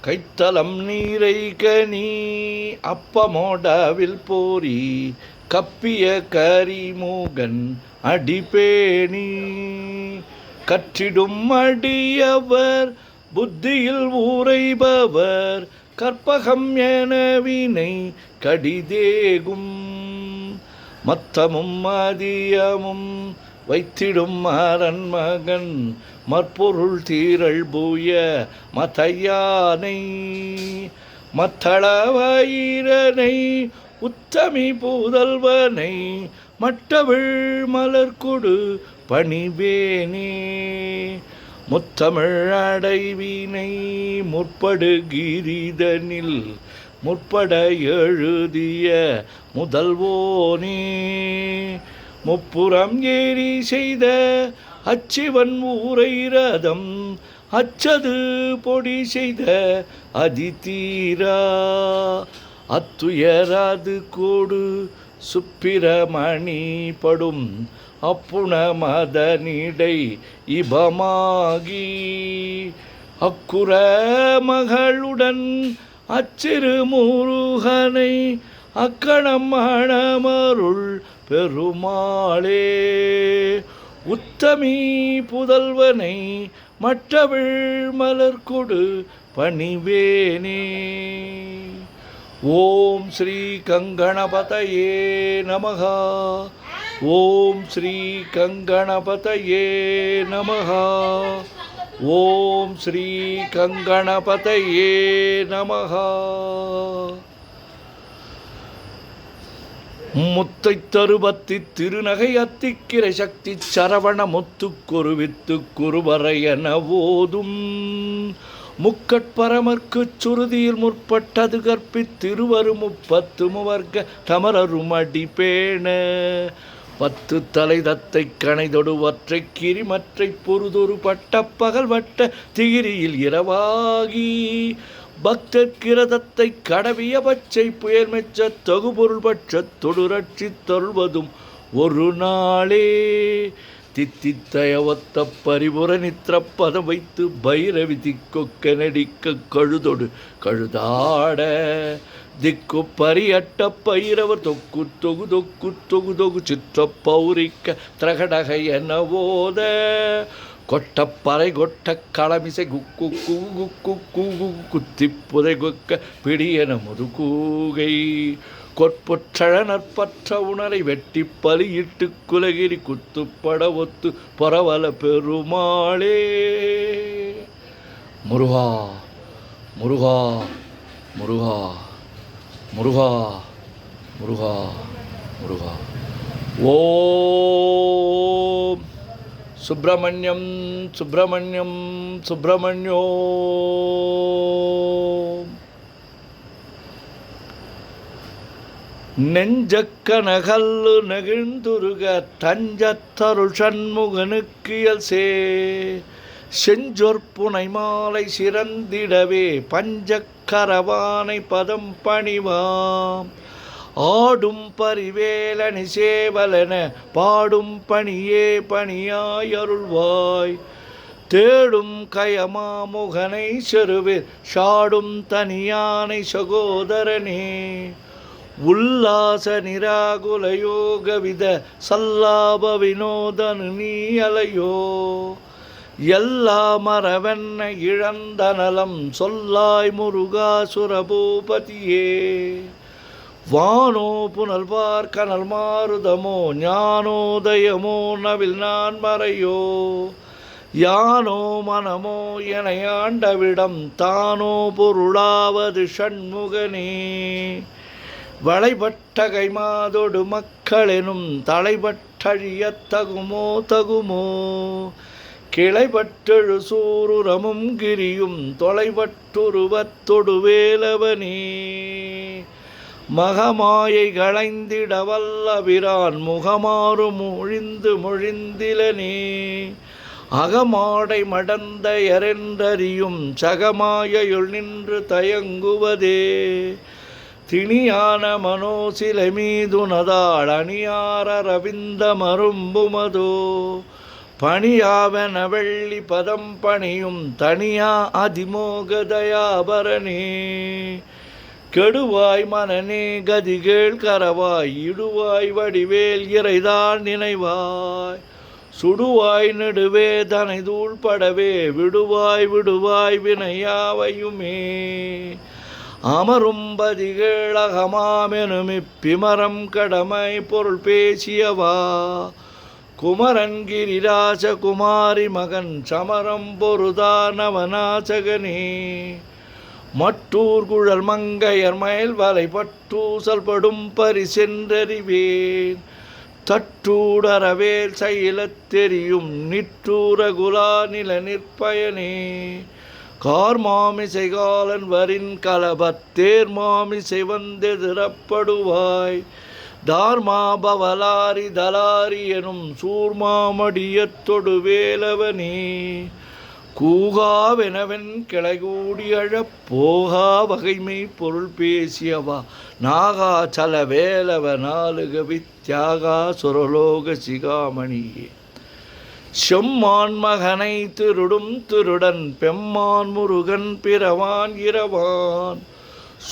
கைத்தலம் நீரை கனி அப்பமோடவில் போரி கப்பிய கரிமூகன் அடிபேணி கற்றிடும் அடியவர் புத்தியில் ஊரைபவர் கற்பகம் என வினை கடிதேகும் மத்தமும் மதியமும் வைத்திடும் அரண்மகன் மற்பொருள் தீரள் பூய மதையானை மத்தளவயிரனை உத்தமி பூதல்வனை மட்டவிழ் மலர்கொடு பணிவேனே முத்தமிழ் அடைவினை முற்படுகிரிதனில் முற்பட எழுதிய முதல்வோனே முப்புறம் ஏறி செய்த அச்சிவன் ஊரை ரதம் அச்சது பொடி செய்த அதிதீரா அத்துயராது கோடு சுப்பிரமணி படும் அப்புண மதனிடை இபமாகி அக்குற மகளுடன் அச்சிறு முருகனை அக்கணம் மணமருள் பெருமாளே உத்தமி புதல்வனை மற்றவிழ் மலர்கொடு பணிவேனே. ஓம் ஸ்ரீ கங்கணபதயே நமஹ. ஓம் ஸ்ரீ கங்கணபதயே நமஹ. ஓம் ஸ்ரீ கங்கணபதயே நமஹ. முத்தை தருபத்தி திருநகை அத்திக்கிரை சக்தி சரவண முத்துக்குருவித்து குருவரையன ஓதும் முக்கட்பரமர்க்குச் சுருதியில் முற்பட்டது கற்பித்திருவரு முப்பத்து முவர்க்க தமரரும் அடிபேண பத்து தலை தத்தை கணைதொடு ஒற்றை கிரிமற்றை பொருதொரு பட்ட பகல் வட்ட திகிரியில் இரவாகி பக்தர்கிரதத்தை கடவிய பச்சை புயல் மெச்ச தொகுபொருள் பட்ச தொடுரட்சி தொல்வதும் ஒரு நாளே தித்தித்தய ஒத்த பரிபுர நித்திரப்பதம் வைத்து பைரவி திக்கொக்க நடிக்க கழுதொடு கழுதாட திக்கு பரியட்ட பைரவர் தொக்கு தொகு தொக்கு தொகு தொகு சிற்ற பௌரிக்க திரகடக என ஓத கொட்டப்பறை கொட்ட களமிசை குக்கு கூகு குக்கு குத்தி புதை கொக்க பிடியன முதுகூகை கொற்பொற்றழ நற்பற்ற உணரை வெட்டி பலியிட்டு குலகிரி குத்துப்பட ஒத்து பரவல பெருமாளே. முருகா முருகா முருகா முருகா முருகா முருகா. ஓம் சுப்பிரமணியம் சுப்பிரமணியம் சுப்பிரமணியோ. நெஞ்சக்கனகல்லு நெகிழ்ந்துருக தஞ்சத்தருள் சண்முகனுக்கியல் செஞ்சொற்புனை மாலை சிறந்திடவே பஞ்சக்கரவானை பதம் பணிவாம் ஆடும் பரிவேலனி சேவலன பாடும் பணியே பணியாயருள்வாய் தேடும் கயமாமுகனை செருவில் சாடும் தனியானை சகோதரனே உல்லாச நிராகுல யோகவித சல்லாப வினோதனு நீ அலையோ எல்லா மரவென்ன இழந்த நலம் சொல்லாய் முருகாசுரபூபதியே வானோ புனல் பார்க்கனல் மாருதமோ ஞானோதயமோ நவில் நான் மறையோ யானோ மனமோ என ஆண்டவிடம் தானோ பொருளாவது ஷண்முகனே வளைபட்ட கைமாதொடு மக்களெனும் தலைபட்டழியத் தகுமோ தகுமோ கிளைபட்டெழு சூருரமும் கிரியும் தொலைபட்டுருவத்தொடு வேலவனே மகமாயை களைந்திட வல்லபிரான் முகமாறு மொழிந்து மொழிந்திலனே அகமாடை மடந்த எரென்றறியும் சகமாயுள் நின்று தயங்குவதே திணியான மனோசிலை மீதுனதாள் அணியார ரவிந்த மரும்புமதோ பணியாவென வெள்ளி பதம் பணியும் தனியா அதிமோகதயாபரணே. கெடுவாய் மனநே கதிகேள் கரவாய் இடுவாய் வடிவேல் இறைதான் நினைவாய். சுடுவாய் நெடுவே தனை தூள்படவே விடுவாய் விடுவாய் வினையாவையுமே. அமரும் பதிகேளகமாமெனுமிப்பிமரம் கடமை பொருள் பேசியவா. குமரன் கிரிராஜ குமாரி மகன் சமரம் பொருதானவனாசகனே. மட்டூர் குழல் மங்கையர் மயில் வலை பட்டூசல் படும் பரிசென்றறிவேன். தட்டூடரவேல் சைலத் தெரியும் நிட்டூரகுலா நில நிற்பயனே. கார்மாமிசை காலன் வரின் கலபத் தேர்மாமிசை வந்தெதிரப்படுவாய். தார்மாபவலாரி தலாரி எனும் சூர்மாமடியத்தொடு வேலவனே. கூகாவெனவென் கிளைகூடியழப் போகா வகைமை பொருள் பேசியவா. நாகா சல வேலவ நாலுக வித்யாகா சுரலோக சிகாமணியே. செம்மான் மகனை திருடும் திருடன் பெம்மான் முருகன் பிறவான் இரவான்.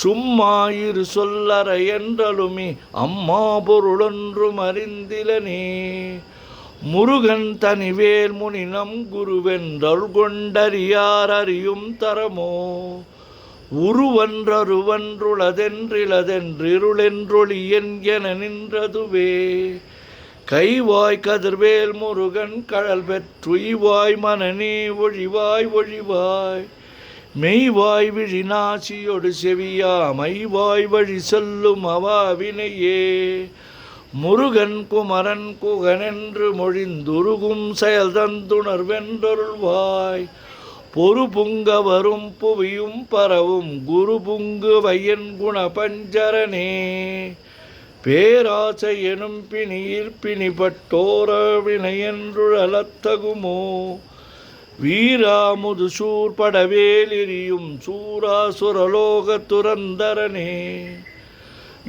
சும்மாயிரு சொல்லற என்றலுமி அம்மா பொருளொன்றும் அறிந்திலனே. முருகன் தனிவேல் முனினம் குருவென்றருள் கொண்டறியார் அறியும் தரமோ. உருவன்றருவன்றுளதென்றிலதென்றிருளென்றொளியன் என நின்றதுவே. கைவாய் கதிர்வேல் முருகன் கழல் பெற்றுய்வாய் மனநே ஒழிவாய் ஒழிவாய். மெய்வாய் விழிநாசியொடு செவியா மைவாய் வழி செல்லும் அவாவினையே. முருகன் குமரன் குகனென்று மொழிந்துருகும் செயல் தந்துணர்வென்றருள்வாய். பொறு புங்க வரும் புவியும் பரவும் குரு புங்கு வையன் குண பஞ்சரனே. பேராசை எனும் பிணியில் பிணிப்பட்டோர வினையென்றுழலத்தகுமோ. வீராமுது சூர்படவேலிரியும் சூராசுரலோக துரந்தரனே.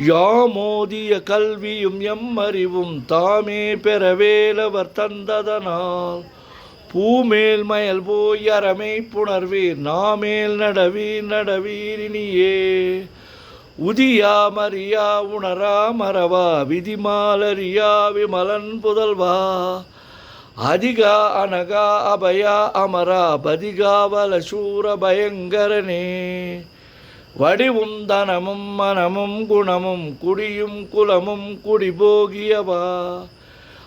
யாமோதிய கல்வியும் எம்மறிவும் தாமே பெறவேலவர் தந்ததனால். பூமேல் மயல் போய் அறமை புணர்வீர் நாமேல் நடவீர் நடவீரினியே. உதியா மரியா உணரா மறவா விதிமாலரியா விமலன் புதல்வா. அதிகா அனகா அபயா அமரா பதிகாவல சூர பயங்கரனே. வடிவும் தனமும் மனமும் குணமும் குடியும் குலமும் குடிபோகியவா.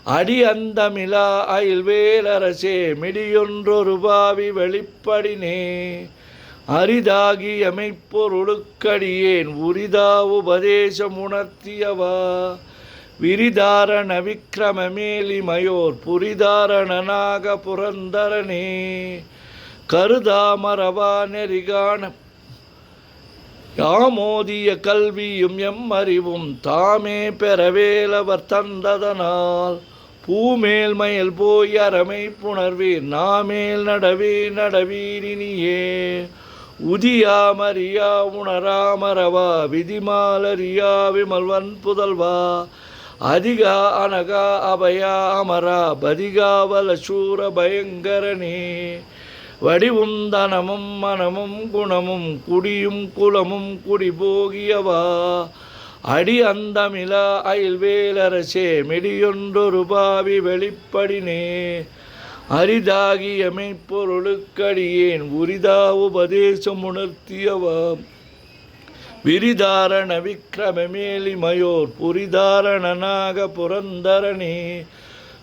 அடி அந்தமிலா அயில்வேலரசே மிடியொன்றொரு பாவி வெளிப்படினே. அரிதாகி எமைப்பொருளுக்கடியேன் உரிதா உபதேசம் உணர்த்தியவா. விரிதாரண விக்கிரமமேலிமயோர் புரிதாரணனாக புரந்தரனே. கருதாமரவா நெறிகான யாமோதிய கல்வியும் எம்மறிவும் தாமே பெறவேலவர் தந்ததனால். பூமேல் மயல் போய் அறமை புணர்வீர் நாமேல் நடவீர் நடவீரினியே. உதியா மரியா உணரா மறவா விதிமாலரியா விமல்வன் புதல்வா. அதிகா அனகா அபயா அமரா பதிகாவல சூர பயங்கரனே. வடிவும் தனமும் மனமும் குணமும் குடியும் குலமும் குடிபோகியவா. அடி அந்தமிலா அயில்வேலரசே மிடியொன்றொரு பாவி வெளிப்படினே. அரிதாகி எமைப்பொருளுக்கடியேன் உரிதா உபதேசம் உணர்த்தியவா. விரிதாரண விக்கிரமமேலிமயோர் புரிதாரணனாக புரந்தரனே.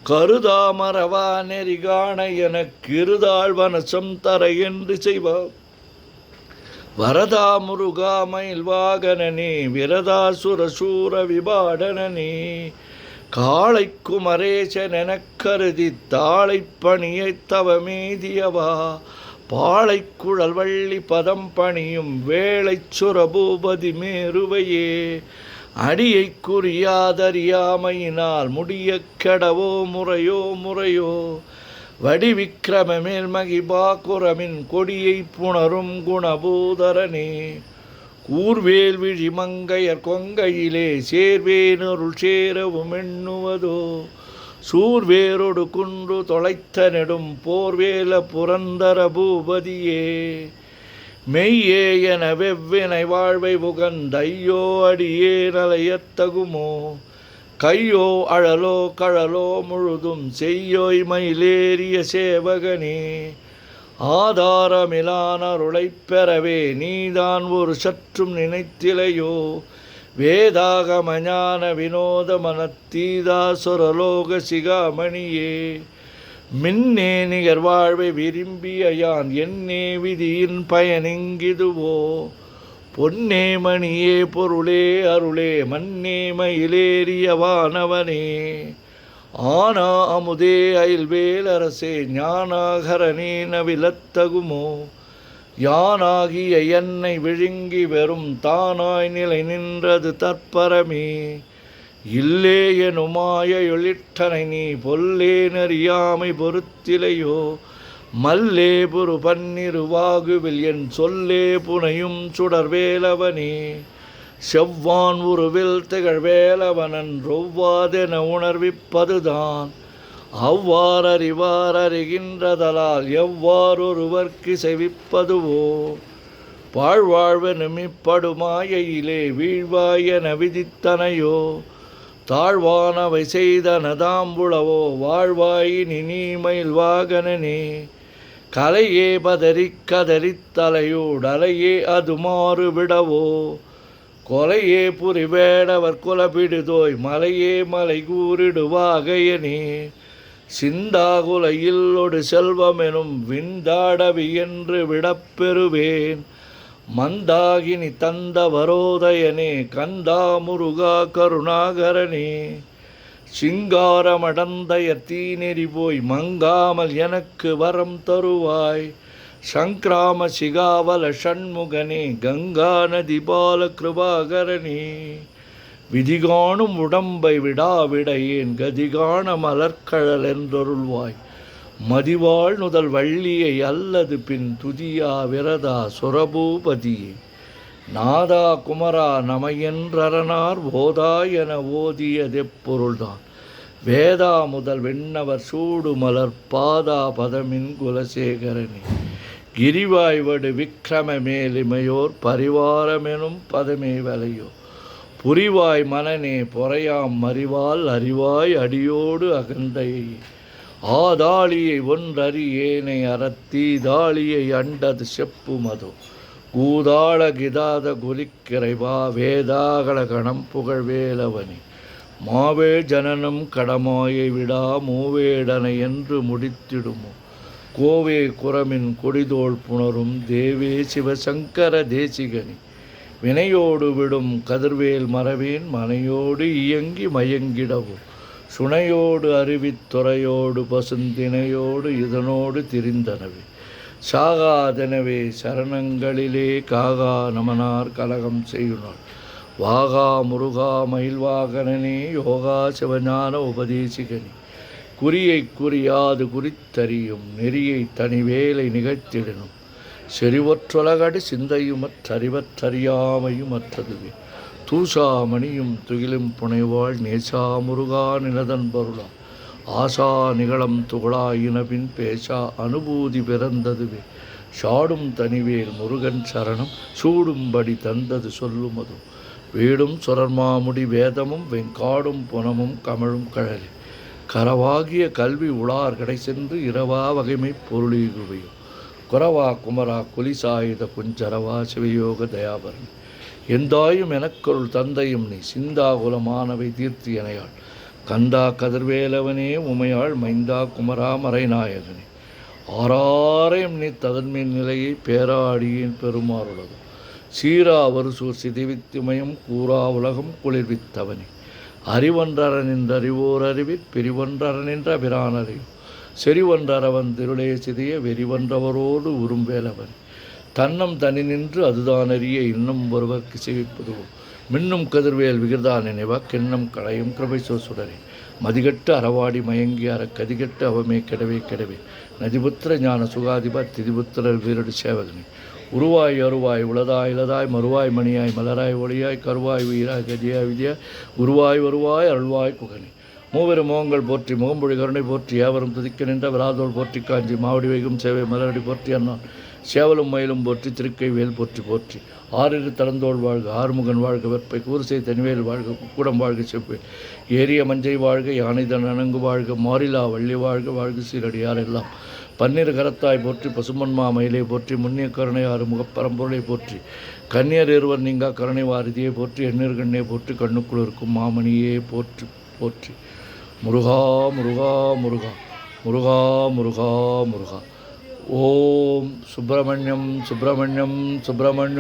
கருதாமரவா நெறிகாண எனக்கிருதாள் வனசம் தர என்று செய்வார். வரதா முருகா மயில் வாகனனே விரதாசுரசூர விபாடனனே. காளை குமரேசனெனக் கருதி தாளை பணியைத் தவமேதியவா. பாளை குழல் வள்ளி பதம் பணியும் வேளை சுரபூபதி மேருவையே. அடியை குறியாதறியாமையினால் முடிய கெடவோ முறையோ முறையோ. வடிவிக்கிரமமேல் மகிபாக்குரமின் கொடியை புணரும் குணபூதரனே. கூர்வேல் விழி மங்கையர் கொங்கையிலே சேர்வேனருள் சேரவும் எண்ணுவதோ. சூர்வேரொடு குன்று தொலைத்த நெடும் போர்வேல புரந்தர பூபதியே மெய்யே என வெவ்வினை வாழ்வை புகந்தையோ அடியே நலையத்தகுமோ கையோ அழலோ கழலோ முழுதும் செய்யோய் மயிலேறிய சேவகனே ஆதாரமிலான அருளைப் பெறவே நீதான் ஒரு சற்றும் நினைத்திலையோ வேதாகம ஞான வினோத மனத்தீதா சொரலோக சிகாமணியே மின்னே நிகர் வாழ்வை விரும்பிய யான் என்னே விதியின் பயனிங்கிதுவோ பொன்னே மணியே பொருளே அருளே மன்னே மயிலேறிய வானவனே ஆனா அமுதே அயில்வேலரசே ஞானாகரனே நவிலத்தகுமோ யானாகிய என்னை விழுங்கி வெறும் தானாய் நிலை நின்றது தற்பரமே இல்லே எனுமாய எழிற்றனை நீ பொல்லே நறியாமை பொறுத்திலையோ மல்லே புரு பன்னிருவாகுவில் என் சொல்லே புனையும் சுடர்வேலவனே செவ்வான் உருவில் திகழ்வேலவனன் ரொவ்வாதென உணர்விப்பதுதான் அவ்வாறறிவார் அறிகின்றதலால் எவ்வாறொருவர்க்கு செவிப்பதுவோ பாழ்வாழ்வெனுமிப்படுமாயிலே வீழ்வாயென விதித்தனையோ தாழ்வானவை செய்தனதாம்புளவோ வாழ்வாயினி நீமயில் வாகனனே கலையே பதறிக் கதறித் தலையோடலையே அது மாறு விடவோ கொலையே புரிவேடவர் குலபிடுதோய் மலையே மலை கூறிடுவாகையனே சிந்தாகுலையில்லொடு செல்வமெனும் விந்தாடவி என்று விடப்பெறுவேன் மந்தாகினி தந்த வரோதயனே கந்தா முருகா கருணாகரனே சிங்காரமடந்தய தீநெறி போய் மங்காமல் எனக்கு வரம் தருவாய் சங்கிராம சிகாவல ஷண்முகனே கங்கா நதி பால கிருபாகரனே விதிகாணும் உடம்பை விடாவிடையேன் கதிகாண மலர்கழல் என்றொருள்வாய் மதிவாழ் நுதல் வள்ளியை அல்லது பின் துதியா விரதா சுரபூபதியே நாதா குமரா நமையென்றரணார் ஓதா என ஓதியதெப்பொருள்தான் வேதா முதல் வெண்ணவர் சூடு மலர் பாதா பதமின் குலசேகரனே கிரிவாய்வடு விக்கிரம மேலிமையோர் பரிவாரமெனும் பதமே வலையோ புரிவாய் மனனே பொறையாம் மறிவால் அறிவாய் அடியோடு அகந்தையே ஆதாளியை ஒன்றறியேனை அறத்தீதாளியை அண்டது செப்பு மதோ கூதாள கிதாத குலிக்கிறைவா வேதாகள கணம் புகழ்வேலவனே மாவே ஜனனம் கடமாயை விடா மூவேடனை என்று முடித்திடுமோ கோவே குரமின் கொடிதோள் புணரும் தேவே சிவசங்கர தேசிகனி வினையோடு விடும் கதிர்வேல் மறவேன் மனையோடு இயங்கி மயங்கிடவும் சுனையோடு அருவித்துறையோடு பசுந்தினையோடு இதனோடு திரிந்தனவே சாகாதெனவே சரணங்களிலே காகா நமனார் கலகம் செய்யுனாள் வாகா முருகா மயில்வாகனனே யோகா சிவஞான உபதேசிகனி குறியை குறியாது குறித்தறியும் நெறியை தனிவேலை நிகழ்த்திடணும் செறிவற்றொலகடி சிந்தையுமற்றறிவற்றறியாமையும் அற்றதுவே தூஷாமணியும் துகிலும் புனைவாள் நேசா முருகா நினதன் பொருளா ஆசா நிகழம் துகளாயினபின் பேசா அனுபூதி பிறந்ததுவே சாடும் தனிவேல் முருகன் சரணம் சூடும்படி தந்தது சொல்லுமது வீடும் சுரர்மாமுடி வேதமும் வெங்காடும் புனமும் கமழும் கழலே கரவாகிய கல்வி உளார் கடை சென்று இரவா வகைமை பொருளீகுவையோ குரவா குமரா குலிசாயுத குஞ்சரவா சிவயோக தயாபரணி எந்தாயும் எனக்கொருள் தந்தையும் நீ சிந்தாகுலமானவை தீர்த்தி எனையாள் கந்தா கதிர்வேலவனே உமையாள் மைந்தா குமரா மறைநாயகனே ஆறாரையும் நீ ததன்மேல் நிலையை பேராடியேன் பெருமாறுள்ளது சீரா வருசூர் சிதிவித்துமயம் கூறா உலகம் குளிர்வித்தவனே அறிவொன்றரனின்ற அறிவோர் அறிவிற் பிரிவொன்றரனின்ற அபிரானறிவு செறிவொன்றரவன் திருளே சிதைய வெறிவொன்றவரோடு உரும்பேலவன் தன்னம் தனி நின்று அதுதான் அறிய இன்னும் ஒருவர்க்கு செவிப்பதுவோ மின்னும் கதிர்வேல் விகிர்தா நினைவா கிண்ணம் களையும் கிருபை சுடரே மதிகட்டு அறவாடி மயங்கி அற கதிகட்டு அவமே கெடவே கெடவே நதிபுத்திர ஞான சுகாதிபா திதிபுத்திரர் வீரடு சேவகனே உருவாய் அருவாய் உளதாய் இளதாய் மறுவாய் மணியாய் மலராய் ஒளியாய் கருவாய் உயிராய் கதியாய் விதியாய் குருவாய் வருவாய் அருள்வாய் குகனே மூவரு முகங்கள் போற்றி முகம்பொழி கருணை போற்றி ஏவரும் துதிக்க நின்ற விராதோள் போற்றி காஞ்சி மாவடி வைகும் சேவை மலரடி போற்றி அண்ணான் சேவலும் மயிலும் போற்றி திருக்கை வேல் போற்றி போற்றி ஆறிரு தடந்தோள் வாழ்க ஆறுமுகன் வாழ்க வெப்பை கூறுசை தனிவேல் வாழ்க குக்குடம் வாழ்க செவ்வேல் ஏரிய மஞ்சை வாழ்க யானைதன் அணங்கு வாழ்க மாறிலா வள்ளி வாழ்க வாழ்க சீரடியார் எல்லாம் பன்னிரு கரத்தாய் போற்றி பசுமன்மா மயிலை போற்றி முன்னிய கருணை ஆறு முகப்பரம்பொருளை போற்றி கன்னியர் இருவர் நீங்கா கருணை வாரதியை போற்றி எண்ணீர் கண்ணே போற்றி கண்ணுக்குள் இருக்கும் மாமணியே போற்றி போற்றி முருகா முருகா முருகா முருகா முருகா முருகா ஓம் சுப்பிரமணியம் சுப்பிரமணியம் சுப்பிரமணியோம்.